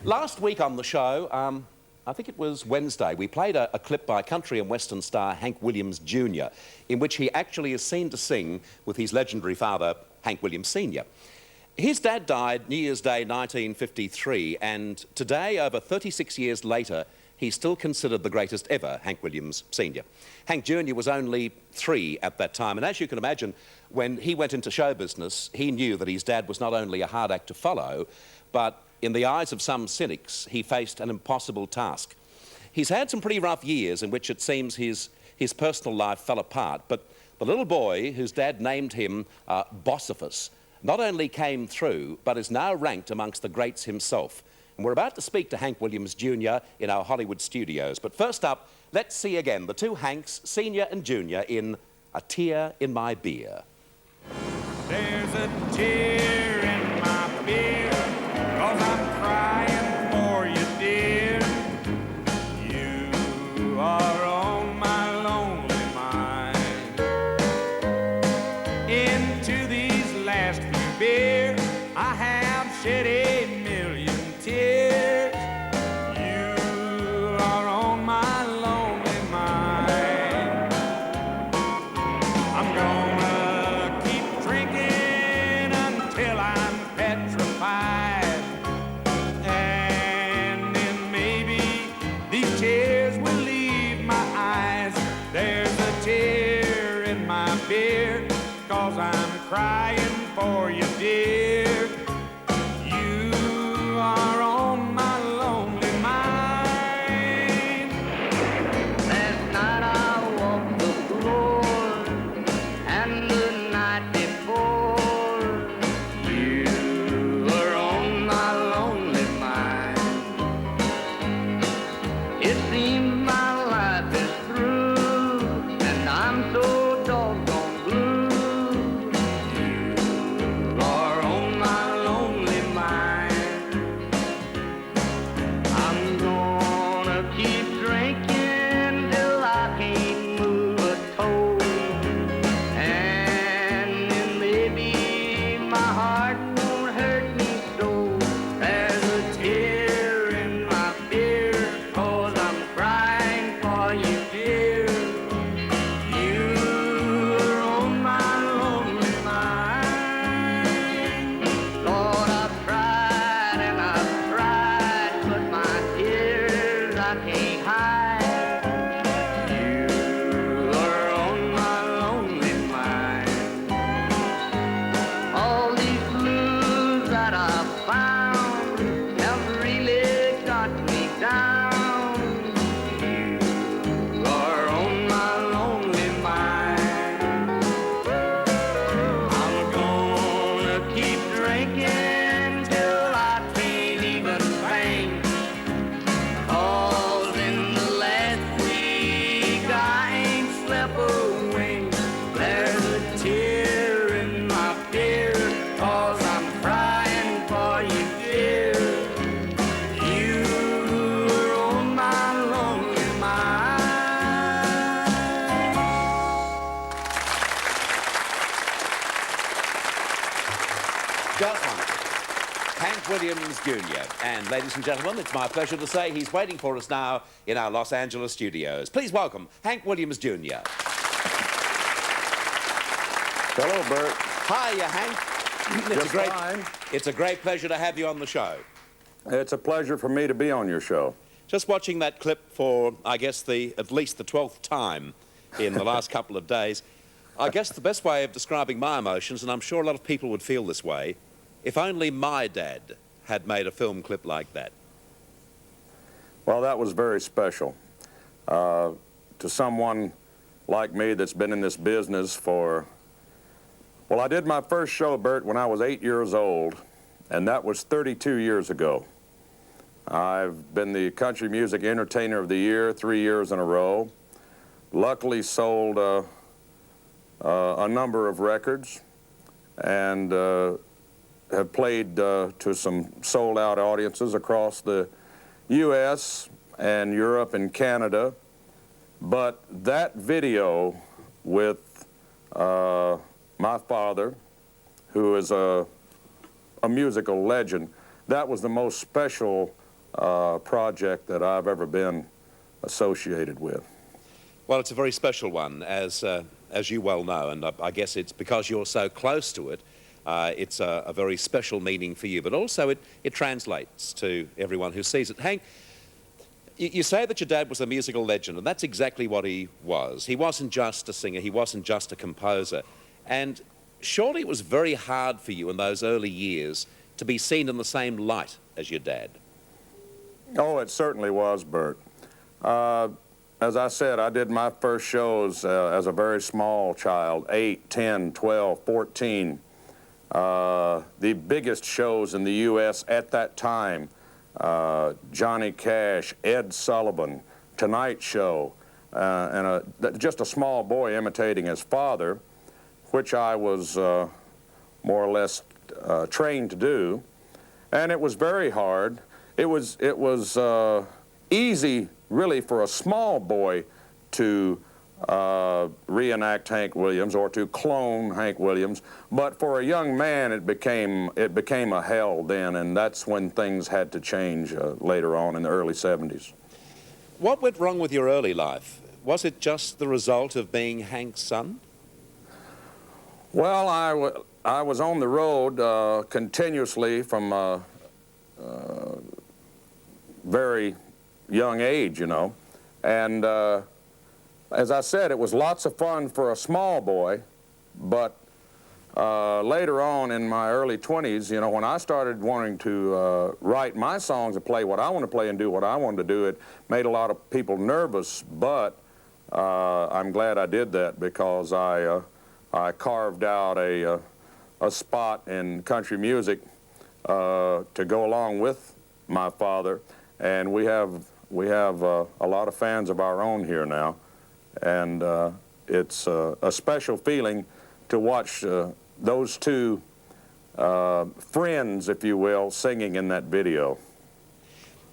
Last week on the show, I think it was Wednesday, we played a clip by country and western star Hank Williams Jr., in which he actually is seen to sing with his legendary father, Hank Williams Sr. His dad died New Year's Day 1953, and today, over 36 years later, he's still considered the greatest ever Hank Williams Sr. Hank Jr. was only 3 at that time, and as you can imagine, when he went into show business, he knew that his dad was not only a hard act to follow, but in the eyes of some cynics, he faced an impossible task. He's had some pretty rough years in which it seems his personal life fell apart, but the little boy whose dad named him Bocephus not only came through, but is now ranked amongst the greats himself. And we're about to speak to Hank Williams Jr. in our Hollywood studios. But first up, let's see again the two Hanks, Sr. and Jr. in A Tear in My Beer. There's a tear in my beer, 'cause I'm crying for you, dear. You are on my lonely mind. Into these last few beers, I have shed a million tears. You are on my lonely mind. I'm gonna keep drinking until I'm petrified. And then maybe these tears will leave my eyes. There's a tear in my beer, 'cause I'm crying for you, dear. You are on my lonely mind. Last night I walked the floor, and the night before, you were on my lonely mind. It seems my life is through, and I'm so doggone blue. You are on my lonely mind. I'm gonna keep drinking till I can't move a toe, and then maybe my heart won't hurt me so. There's a tear in my beer, 'cause I'm crying for you, dear. You are on my lonely mind. Lord, I've tried and I've tried, but my tears I can't hide. You are on my lonely mind. All these blues that I've found have really got me down. You are on my lonely mind. I'm gonna keep drinking till I can't even think. 'Cause in the last week I ain't slept a wink. There's a tear in my beer, 'cause I'm crying for you, dear. You are on my lonely mind. Just one. Hank Williams Jr. And ladies and gentlemen, it's my pleasure to say he's waiting for us now in our Los Angeles studios. Please welcome Hank Williams Jr. Hello, Bert. Hiya, Hank. It's a great pleasure to have you on the show. It's a pleasure for me to be on your show. Just watching that clip for, I guess, at least the 12th time in the last couple of days, I guess the best way of describing my emotions, and I'm sure a lot of people would feel this way, if only my dad had made a film clip like that. Well, that was very special. To someone like me that's been in this business for... Well, I did my first show, Bert, when I was 8 years old, and that was 32 years ago. I've been the Country Music Entertainer of the Year 3 years in a row. Luckily sold a number of records, and have played to some sold-out audiences across the U.S. and Europe and Canada. But that video with my father who is a musical legend, that was the most special project that I've ever been associated with. Well, it's a very special one, as you well know, and I guess it's because you're so close to it, it's a very special meaning for you, but also it translates to everyone who sees it. Hank, you say that your dad was a musical legend, and that's exactly what he was. He wasn't just a singer, he wasn't just a composer, and surely it was very hard for you in those early years to be seen in the same light as your dad. Oh, it certainly was, Bert. As I said, I did my first shows as a very small child, 8, 10, 12, 14. The biggest shows in the U.S. at that time, Johnny Cash, Ed Sullivan, Tonight Show, and just a small boy imitating his father, which I was more or less trained to do. And it was very hard. It was easy, really, for a small boy to reenact Hank Williams or to clone Hank Williams, but for a young man it became a hell then, and that's when things had to change later on in the early 70s. What went wrong with your early life? Was it just the result of being Hank's son? Well, I was on the road continuously from a very young age, you know, and as I said, it was lots of fun for a small boy, but later on in my early 20s, you know, when I started wanting to write my songs and play what I want to play and do what I wanted to do, it made a lot of people nervous, but I'm glad I did that, because I carved out a spot in country music to go along with my father, and we have a lot of fans of our own here now, and it's a special feeling to watch those two friends, if you will, singing in that video.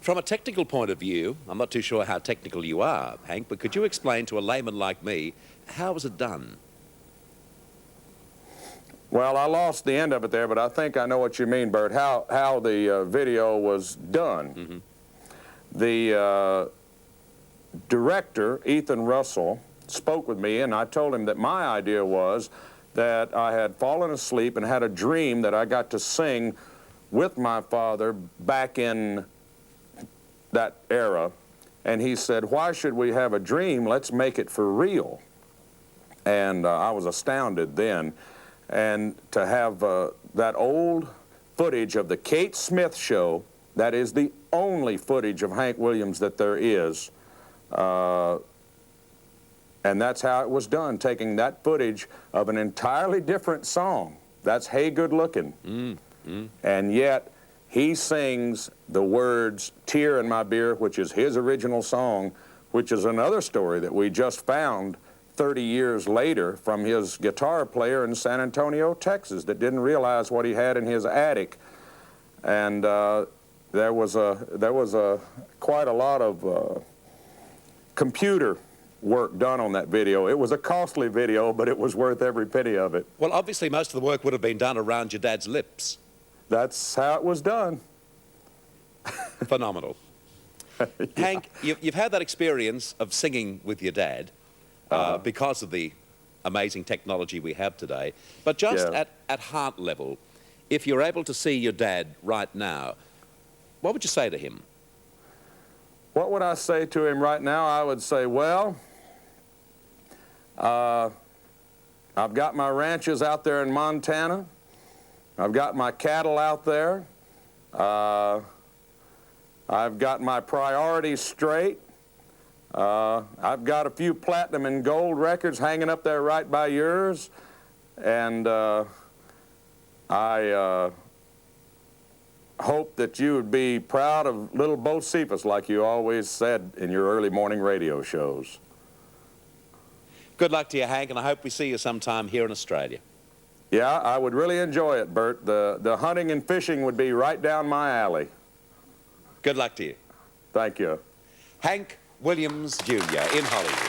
From a technical point of view, I'm not too sure how technical you are, Hank, but could you explain to a layman like me, how was it done? Well, I lost the end of it there, but I think I know what you mean, Bert, how the video was done. Mm-hmm. The director, Ethan Russell, spoke with me, and I told him that my idea was that I had fallen asleep and had a dream that I got to sing with my father back in that era. And he said, why should we have a dream? Let's make it for real. And I was astounded then. And to have that old footage of the Kate Smith show, that is the only footage of Hank Williams that there is, and that's how it was done, taking that footage of an entirely different song. That's Hey Good Lookin'. And yet he sings the words Tear in My Beer, which is his original song, which is another story that we just found 30 years later from his guitar player in San Antonio, Texas, that didn't realize what he had in his attic. And there was quite a lot of computer work done on that video. It was a costly video, but it was worth every penny of it. Well, obviously most of the work would have been done around your dad's lips. That's how it was done. Phenomenal. Yeah. Hank, you've had that experience of singing with your dad because of the amazing technology we have today. But just at heart level, if you're able to see your dad right now, what would you say to him? What would I say to him right now? I would say, well, I've got my ranches out there in Montana. I've got my cattle out there. I've got my priorities straight. I've got a few platinum and gold records hanging up there right by yours. And I hope that you would be proud of little Bocephus, like you always said in your early morning radio shows. Good luck to you, Hank, and I hope we see you sometime here in Australia. Yeah, I would really enjoy it, Bert. The hunting and fishing would be right down my alley. Good luck to you. Thank you. Hank Williams, Jr. in Hollywood.